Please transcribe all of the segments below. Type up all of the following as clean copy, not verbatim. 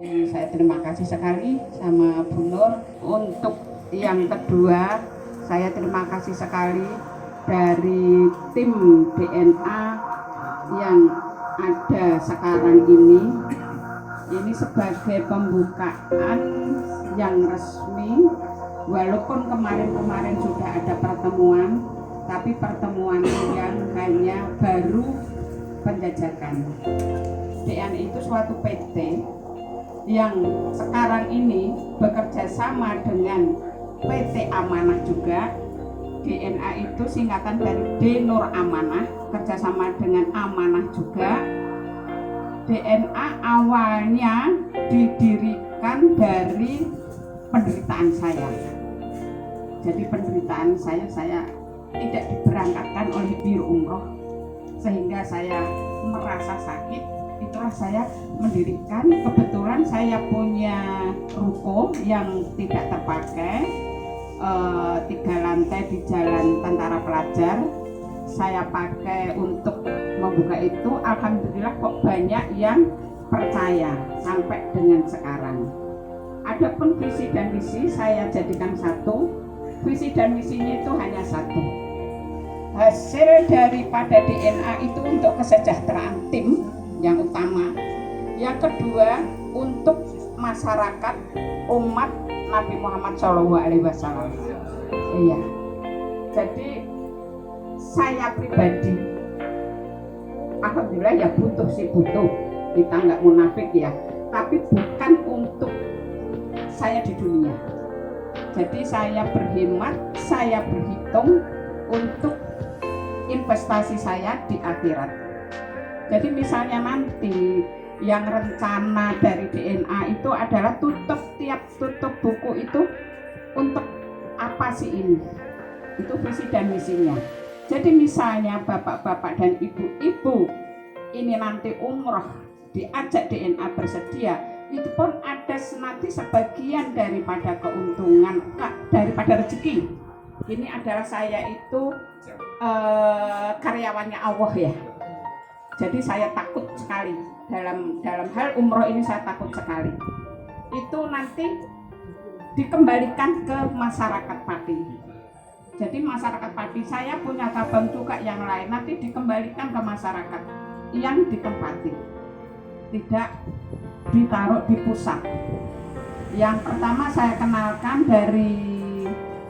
Saya terima kasih sekali sama Bu Nur. Untuk yang kedua, saya terima kasih sekali dari tim DNA yang ada sekarang ini. Ini sebagai pembukaan yang resmi, walaupun kemarin-kemarin sudah ada pertemuan, tapi pertemuan yang hanya baru penjajakan. DNA itu suatu PT yang sekarang ini bekerja sama dengan PT Amanah juga. DNA itu singkatan dari D Nur Amanah, kerjasama dengan Amanah juga. DNA awalnya didirikan dari penderitaan saya. Jadi penderitaan saya tidak diberangkatkan oleh Biro Umroh, sehingga saya merasa sakit. Itulah saya mendirikan. Kebetulan saya punya ruko yang tidak terpakai, 3 lantai di Jalan Tentara Pelajar. Saya pakai untuk membuka itu. Alhamdulillah kok banyak yang percaya sampai dengan sekarang. Adapun visi dan misi saya jadikan satu. Visi dan misinya itu hanya satu. Hasil daripada DNA itu untuk kesejahteraan tim yang utama. Yang kedua, untuk masyarakat umat Nabi Muhammad SAW. Iya. Jadi saya pribadi, alhamdulillah ya butuh, kita nggak munafik ya. Tapi bukan untuk saya di dunia. Jadi saya berhemat, saya berhitung untuk investasi saya di akhirat. Jadi misalnya nanti yang rencana dari DNA itu adalah tiap tutup buku itu untuk apa sih ini? Itu visi dan misinya. Jadi misalnya bapak-bapak dan ibu-ibu ini nanti umroh diajak DNA bersedia, itu pun ada nanti sebagian daripada keuntungan, daripada rezeki. Ini adalah saya itu karyawannya Allah ya. Jadi saya takut sekali dalam hal umroh ini, saya takut sekali. Itu nanti dikembalikan ke masyarakat Pati. Jadi masyarakat Pati, saya punya cabang juga yang lain, nanti dikembalikan ke masyarakat yang ditempati, tidak ditaruh di pusat. Yang pertama saya kenalkan dari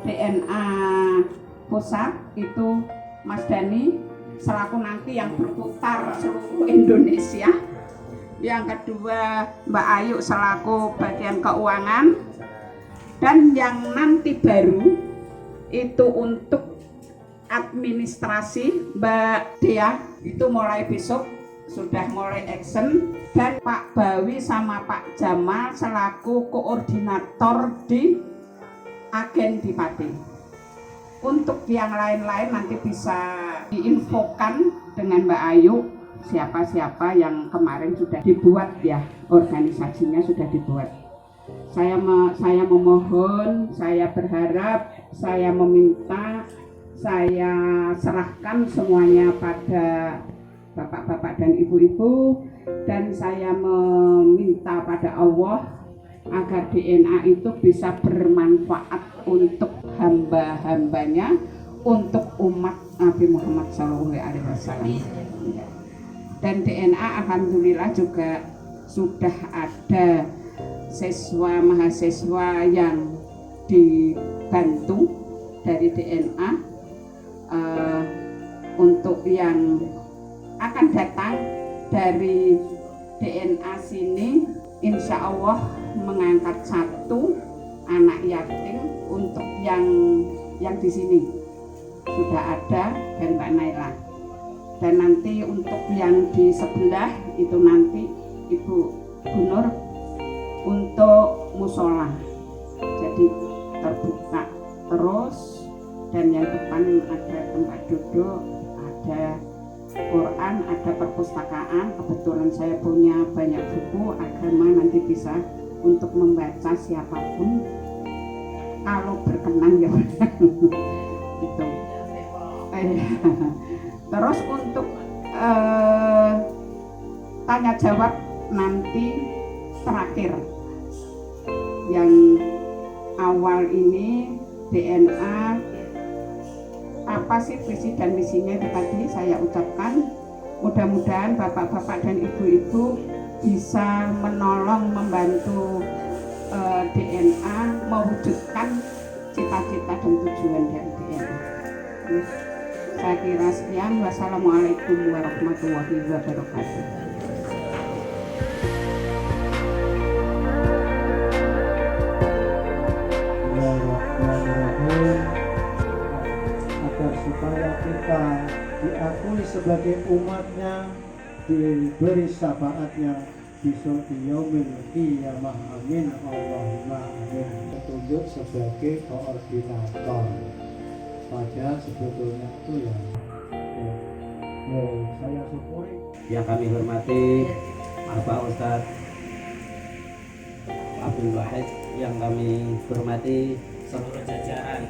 DNA pusat itu Mas Dani, selaku nanti yang berputar seluruh Indonesia. Yang kedua Mbak Ayu selaku bagian keuangan. Dan yang nanti baru itu untuk administrasi Mbak Dea, itu mulai besok sudah mulai action. Dan Pak Bawi sama Pak Jamal selaku koordinator di agen di Pati. Untuk yang lain-lain nanti bisa diinfokan dengan Mbak Ayu siapa-siapa yang kemarin sudah dibuat ya, organisasinya sudah dibuat. Saya memohon, saya berharap, saya meminta, saya serahkan semuanya pada bapak-bapak dan ibu-ibu, dan saya meminta pada Allah agar DNA itu bisa bermanfaat untuk hamba-hambanya, untuk umat Nabi Muhammad SAW. Dan DNA alhamdulillah juga sudah ada siswa mahasiswa yang dibantu dari DNA. Untuk yang akan datang dari DNA sini, insya Allah mengangkat 1 anak yatim. Untuk yang di sini sudah ada dan Mbak Naila. Dan nanti untuk yang di sebelah itu nanti Ibu Gunur untuk musola, jadi terbuka terus. Dan yang depan ada tempat duduk, ada Quran, ada perpustakaan. Kebetulan saya punya banyak buku agama, nanti bisa untuk membaca siapapun kalau berkenan ya. Gitu. Terus untuk tanya jawab nanti terakhir. Yang awal ini DNA, apa sih visi dan misinya itu tadi saya ucapkan. Mudah-mudahan bapak-bapak dan ibu-ibu bisa menolong, membantu DNA mewujudkan cita-cita dan tujuan dari DNA. Saya kira sekian. Wassalamualaikum warahmatullahi wabarakatuh. Agar supaya kita diakui sebagai umatnya, diberi syafaatnya besok di yaumil qiyamah. Amin Allahumma amin. Petunjuk sebagai koordinator, padahal sebetulnya itu ya saya syukuri. Yang kami hormati Bapak Ustadz Abdul Wahid, yang kami hormati seluruh jajaran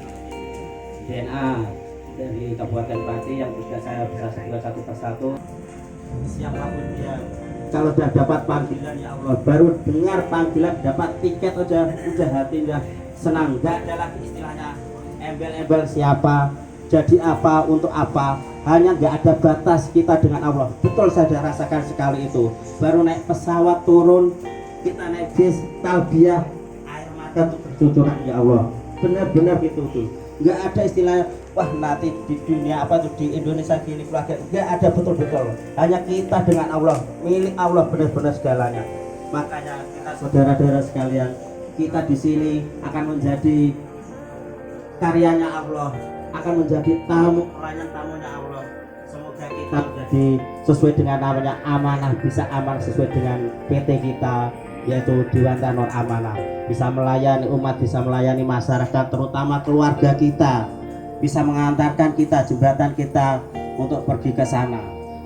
DNA dari Kabupaten Pati yang sudah saya bisa sebutkan satu persatu. Siapapun dia, kalau sudah dapat panggilan ya Allah, baru dengar panggilan dapat tiket aja udah hatinya senang. Gak ada lagi istilahnya embel-embel siapa, jadi apa, untuk apa. Hanya gak ada batas kita dengan Allah. Betul, saya rasakan sekali itu. Baru naik pesawat turun, kita naik bis, talbiyah, air mata tuh bercucuran ya Allah. Benar-benar gitu tuh. Gak ada istilah wah nanti di dunia apa tuh di Indonesia gini keluarga. Gak ada, betul-betul. Hanya kita dengan Allah, milik Allah benar-benar segalanya. Makanya kita saudara-saudara sekalian, kita di sini akan menjadi karyanya Allah, akan menjadi tamu pelayan tamunya Allah. Semoga kita menjadi sesuai dengan namanya amanah, bisa aman sesuai dengan PT kita, yaitu Dewan Tanor Amanah, bisa melayani umat, bisa melayani masyarakat, terutama keluarga kita, bisa mengantarkan kita, jembatan kita untuk pergi ke sana.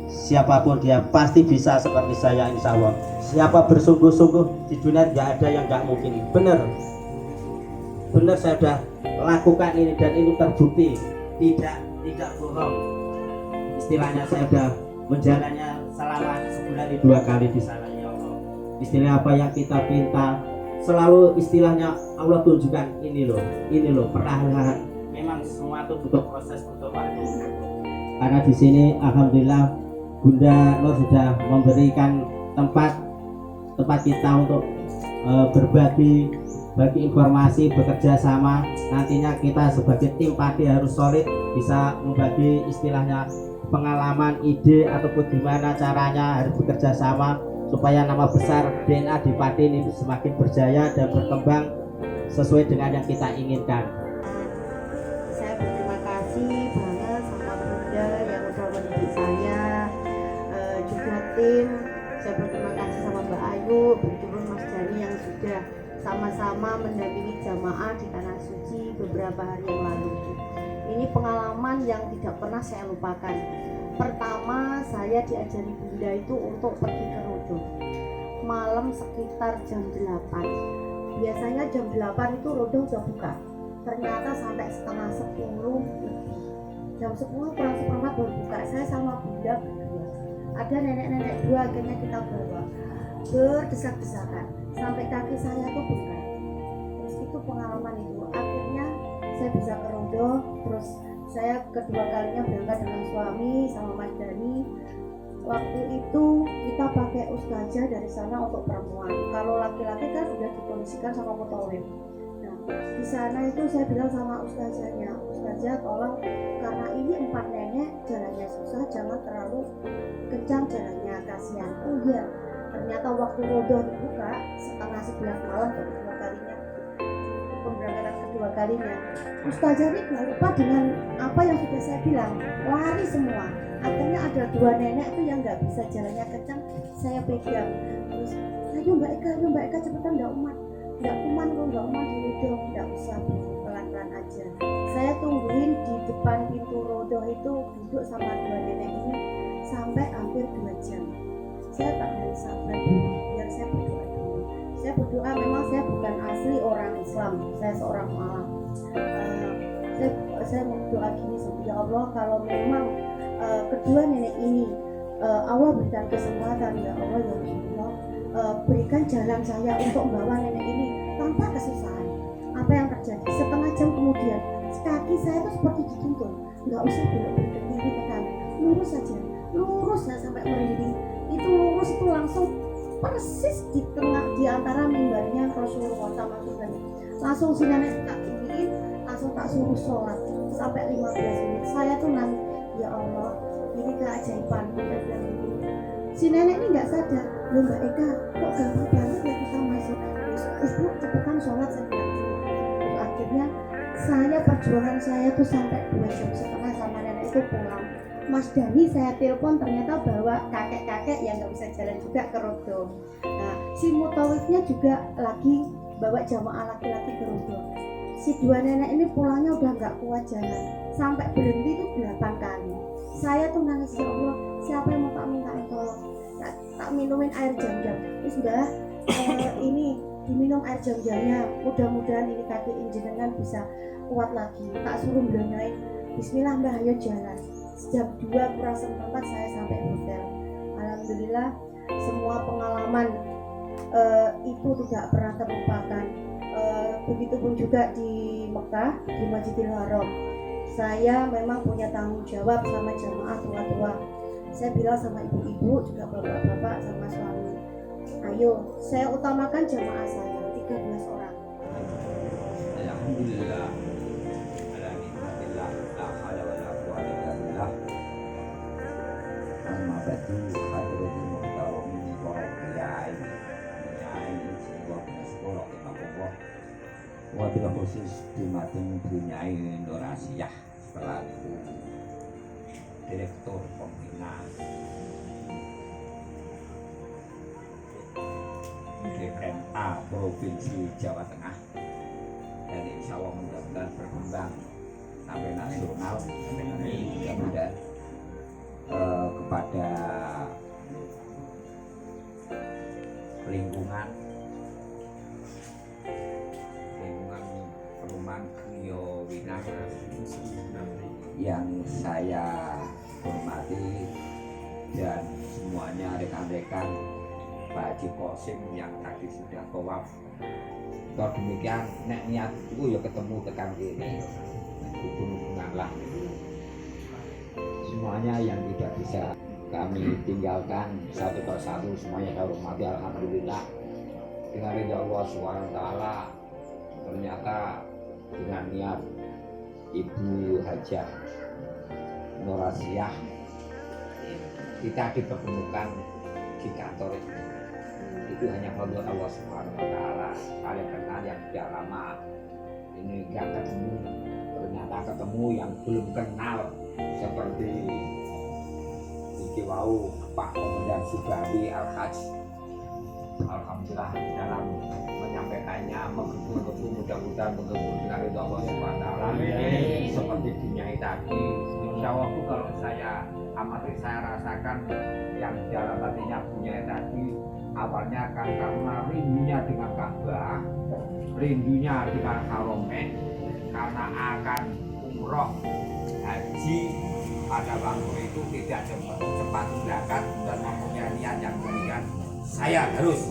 Siapapun dia pasti bisa seperti saya, insya Allah. Siapa bersungguh-sungguh di dunia nggak ada yang nggak mungkin. Bener saya sudah lakukan ini dan ini terbukti, tidak bohong. Istilahnya saya sudah menjalannya selama sebulan 2 kali di sana ya Allah. Istilah apa yang kita pinta selalu istilahnya Allah tunjukkan, ini loh perlahan. Memang semua itu butuh proses, butuh waktu. Karena di sini alhamdulillah Bunda Nur sudah memberikan tempat kita untuk berbagi informasi, bekerja sama. Nantinya kita sebagai tim Pati harus solid, bisa membagi istilahnya pengalaman, ide ataupun gimana caranya, harus bekerja sama supaya nama besar DNA di Pati ini semakin berjaya dan berkembang sesuai dengan yang kita inginkan. Saya berterima kasih banget sama Bunda yang udah mendidik saya, juga tim. Saya berterima kasih sama Mbak Ayu, berturun Mas Dani yang sudah sama-sama mendampingi jamaah di Tanah Suci beberapa hari yang lalu. Ini pengalaman yang tidak pernah saya lupakan. Pertama, saya diajari Bunda itu untuk pergi ke Rodo malam sekitar jam 8. Biasanya jam 8 itu Rodo udah buka. Ternyata sampai setengah 10 lebih. Jam 10 kurang seperempat baru buka. Saya sama Bunda berdua. Ada nenek-nenek 2, akhirnya kita bawa. Berdesak-desakan sampai kaki saya tuh bengkak. Terus itu pengalaman itu. Akhirnya saya bisa ke Rodo. Terus saya kedua kalinya berangkat dengan suami sama Mas Dani. Waktu itu kita pakai ustazah dari sana untuk perempuan. Kalau laki-laki kan udah dikondisikan sama mutawif. Nah, di sana itu saya bilang sama ustazahnya, ustazah tolong, karena ini 4 nenek jalannya susah, jangan terlalu kencang jalannya, kasihan. Oh iya, ternyata waktu Rodo dibuka setengah 11 malam baru kedua kalinya, pemberangkatan kedua kalinya. Ustazah ini gak lupa dengan apa yang sudah saya bilang, lari semua. Akhirnya ada 2 nenek itu yang nggak bisa jalannya kencang, saya pegang. Terus, ayo Mbak Eka cepetan, nggak kuman di Rodo, nggak usah, pelan-pelan aja. Saya tungguin di depan pintu Rodo itu duduk sama 2 nenek ini sampai hampir 2 jam. Saya tak bisa sabar biar saya berdoa dulu. Saya berdoa, memang saya bukan asli orang Islam, saya seorang mualaf. Saya berdoa gini, ya Allah, kalau memang kedua nenek ini Allah berikan kesempatan, ya Allah, ya Rasulullah, berikan jalan saya untuk membawa nenek ini tanpa kesusahan. Apa yang terjadi? Setengah jam kemudian kaki saya tuh seperti dituntun, nggak usah belok ke kiri ke kanan, lurus saja, lurus nggak sampai merinding. Itu lurus itu langsung persis di tengah di antara mimbarnya Rasulullah sama Tuhan. Langsung si nenek tak tinggiin, langsung tak suruh sholat sampai 15 menit. Saya tuh nangis, ya Allah, ini keajaiban. Saya bilang gitu. Si nenek ini nggak sadar, loh Mbak Eka, kok gampang banget ya kita masuk. Ibu cepetan sholat, saya bilang gitu. Terus akhirnya perjuangan saya tuh sampai 2,5 jam sama nenek itu pulang. Mas Dani saya telepon ternyata bawa kakek-kakek yang nggak bisa jalan juga ke Rodo. Nah, si mutawifnya juga lagi bawa jamaah laki-laki ke Rodo. Si dua nenek ini pulangnya udah nggak kuat jalan, sampai berhenti itu 8 kali. Saya tuh nangis, ya Allah, siapa yang mau tak mintain tolong? Tak minumin air jam-jam. Ini sudah ini diminum air jam-jamnya. Mudah-mudahan ini kaki jenengan bisa kuat lagi. Tak suruh belonyoin, Bismillah Mbah, ayo jalan. Jam 2 kurang seperempat saya sampai hotel. Alhamdulillah semua pengalaman itu tidak pernah terlupakan. Begitupun juga di Mekah, di Masjidil Haram. Saya memang punya tanggung jawab sama jamaah tua-tua. Saya bilang sama ibu-ibu, juga bapak-bapak, sama suami, ayo saya utamakan jamaah saya 13 orang. Alhamdulillah. Alhamdulillah. La haula wala quwwata illa billah. Amma ba'du, hadirin muhtaromin wa qiyai. Ini sebuah sekolah Allah. Wabil khusus di Mating Bunyai Indonesiah selaku Direktur Pembina DPMA Provinsi Jawa Tengah, dan insya Allah mudah-mudahan berkembang sampai nasional. Ini mudah-mudahan kepada lingkungan perumahan Krio Winara yang saya hormati, dan semuanya rekan-rekan Pak Haji Kosim yang tadi sudah tawaf. Kalau demikian nek niat itu ya ketemu tekan kini hubungan lah. Semuanya yang tidak bisa kami tinggalkan satu persatu semuanya saya hormati. Alhamdulillah dengan ridha Allah SWT. Ternyata dengan niat Ibu Hajah Norasiah kita dipertemukan di kantor itu hanya fadl Allah Subhanahu wa taala. Kalian kenal yang sudah lama ini nggak ketemu, ternyata ketemu yang belum kenal seperti Iki Wau Pak Komandan Subawi Al-Haj. Alhamdulillah dalam menyampaikannya menggebu-gebu, mudah-mudahan menggebu dengan ridha Allah Subhanahu wa taala. Seperti dinyai tadi, insya Allah kalau saya amati, saya rasakan yang dalam hatinya punya tadi awalnya kan karena rindunya dengan Ka'bah, rindunya dengan Haromen, karena akan umroh haji pada waktu itu tidak cepat berangkat dan mempunyai niat yang demikian. Saya harus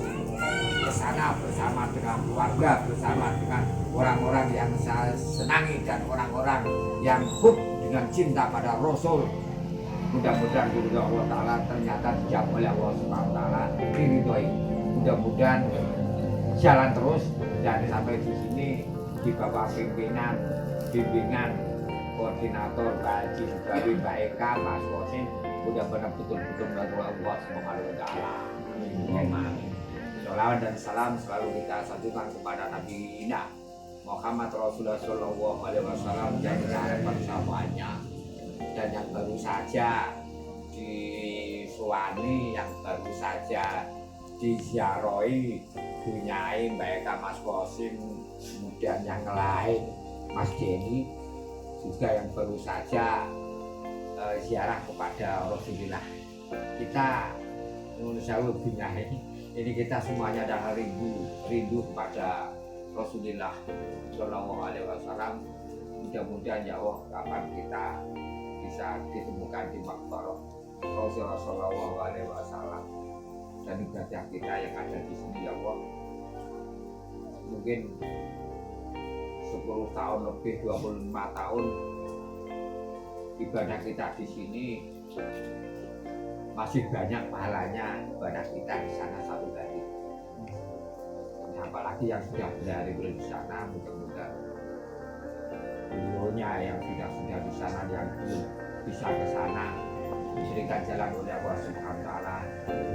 ke sana bersama dengan keluarga, bersama dengan orang-orang yang saya senangi dan orang-orang yang hub dengan cinta pada Rasul. Mudah-mudahan ridho Allah Ta'ala ternyata dijawab oleh Allah Subhanahu wa Ta'ala, diridhoi. Mudah-mudahan jalan terus dan sampai di sini di bawah pimpinan bimbingan koordinator Pak Haji Subawi, Mbak Eka, Mas Kosim, mudah-mudahan betul-betul melakukan Allah Subhanahu wa Ta'ala. Amin. Sholawat dan salam selalu kita sajukan kepada Nabi Ina Muhammad Rasulullah Shallallahu Alaihi Wasallam dan harapan semuanya. Dan yang baru saja di Suwani, yang baru saja diziarahi Bunyai Mbak Eka, Mas Kosim, kemudian yang lain Mas Denny juga yang baru saja ziarah kepada Rasulullah. Kita Indonesia Bunyai ini kita semuanya adalah rindu kepada Rasulullah Shallallahu Alaihi Wasallam. Mudah-mudahan ya Allah kapan kita bisa ditemukan di Maqbarah Rasulullah Shallallahu Alaihi Wasallam. dan ibadah kita yang ada di sini ya Allah. Mungkin 10 tahun lebih, 25 tahun ibadah kita di sini masih banyak pahalanya ibadah kita di sana satu hari. Apalagi yang sudah berhari-hari di sana, mudah-mudahan dulunya yang sudah di sana, yang belum bisa ke sana, diberikan jalan oleh Allah Subhanahu wa Ta'ala,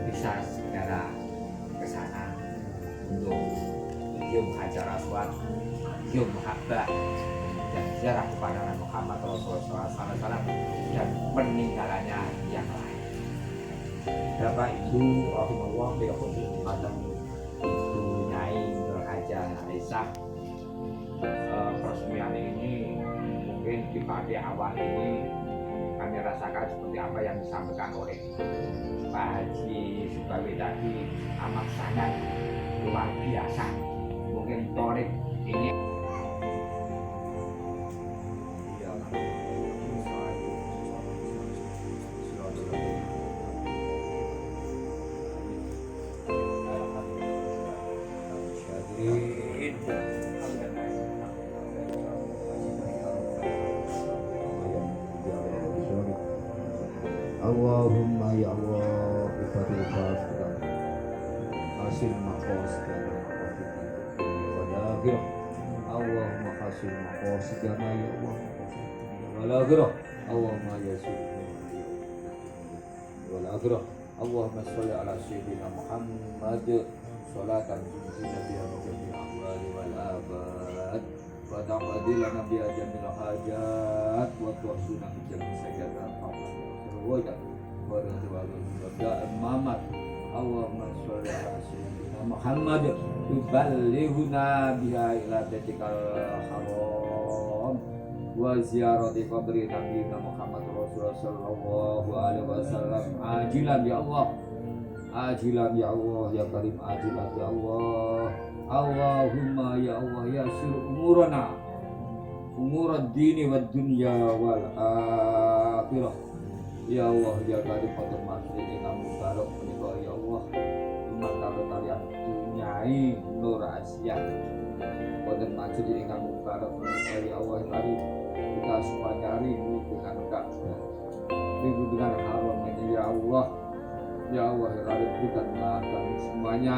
bisa segera ke sana untuk mencium hajar aswad, mencium mahabbah dan ziarah kepada Nabi Muhammad Rasulullah SAW dan peninggalannya yang lain. Bapak Ibu, rahimahullah, Ibu Nyai Berhajah Aisyah, peresmian ini mungkin di pada awal ini kami rasakan seperti apa yang disampaikan oleh Pak Haji Subawi tadi, amat sangat luar biasa. Mungkin Torik ini Allahumma ya Allah ibadul khasir hasil maqasid wal akhirah. Allahumma hasil maqasid ya Allah wal akhirah. Allahumma yassir wal akhirah. Allahumma sholli ala sayyidina Muhammad sholatan tunjina biha min jami'il ahwali wal abad wa taqdilana biha jamil hajat wa tuhsina min jami'i sajadat wajah wajah Muhammad. Allahumma sholli ala sayyidina Muhammad tuballighuna biha ila baitikal haram wa ziyarati qabri nabiyina Muhammad Rasulullah sallallahu alaihi wasallam ajilan ya Allah, ajilan ya Allah ya karim, ajilan ya Allah. Allahumma ya Allah yassir umurana, umurad dini wad dunya wal akhirah. Ya Allah ya karim pada masjid ini kamu barok menikah ya Allah. Maka kalian Nyai Nur Asia pada masjid ini kamu barok menikah ya Allah. Mari kita semuanya rindu dengan Ka'bah, rindu dengan haram ini ya Allah. Ya Allah ya kita makan semuanya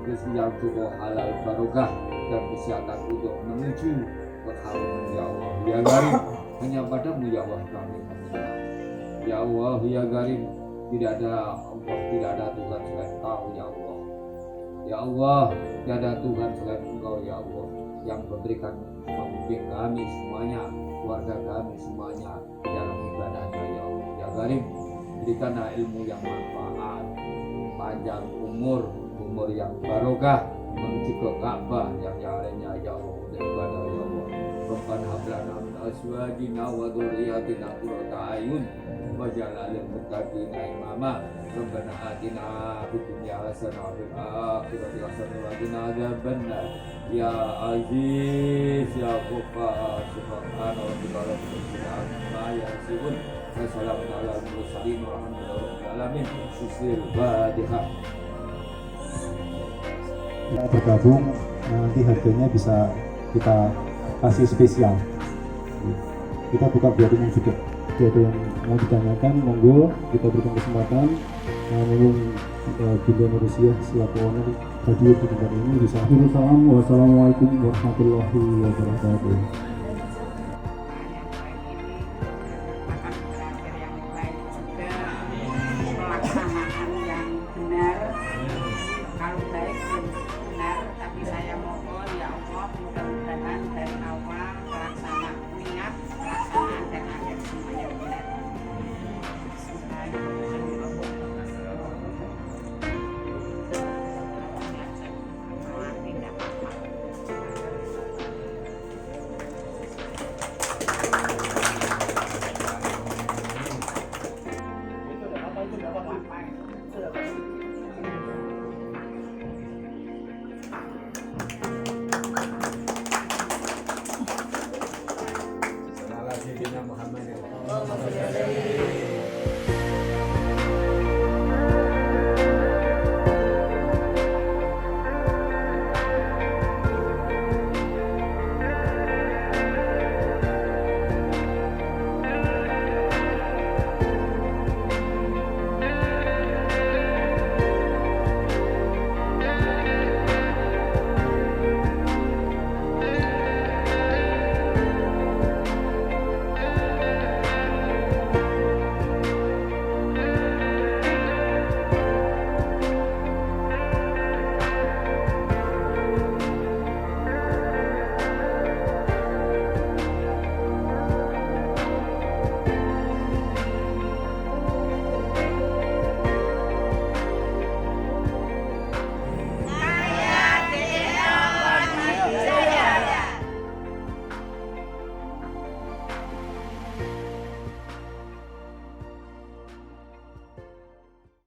rezeki yang cukup halal barokah dan kesehatan untuk menuju ke haram ya Allah. Ya karim hanya padamu ya Allah kami meminta. Ya Allah ya karim, tidak ada Allah, tidak ada Tuhan selain Engkau ya Allah. Ya Allah, tidak ada Tuhan selain Engkau ya Allah yang memberikan membimbing kami semuanya, keluarga kami semuanya dalam ibadahnya ya Allah. Ya karim, berikanlah ilmu yang manfaat, panjang umur yang barokah menuju ke Ka'bah yang lainnya ya Allah. Ibadah ya Allah. Rabbana hab lana min azwajina wa dhurriyyatina qurrata a'yun waj'alna lil muttaqina imama. Rabbana atina fid dunya hasanah wa fil akhirati hasanah wa qina adzabannar. Ya Aziz ya Ghaffar subhana rabbika rabbil izzati amma yasifun wa salamun alal mursalin walhamdulillahi rabbil alamin. Susil Fatihah. Kita bergabung, nanti harganya bisa kita kasih spesial. Kita buka buat umum juga. Jadi ada yang mau ditanyakan, monggo kita berikan kesempatan. Monggo Bunda Manusia selaku owner radio di tempat ini bisa. Wassalamualaikum warahmatullahi wabarakatuh.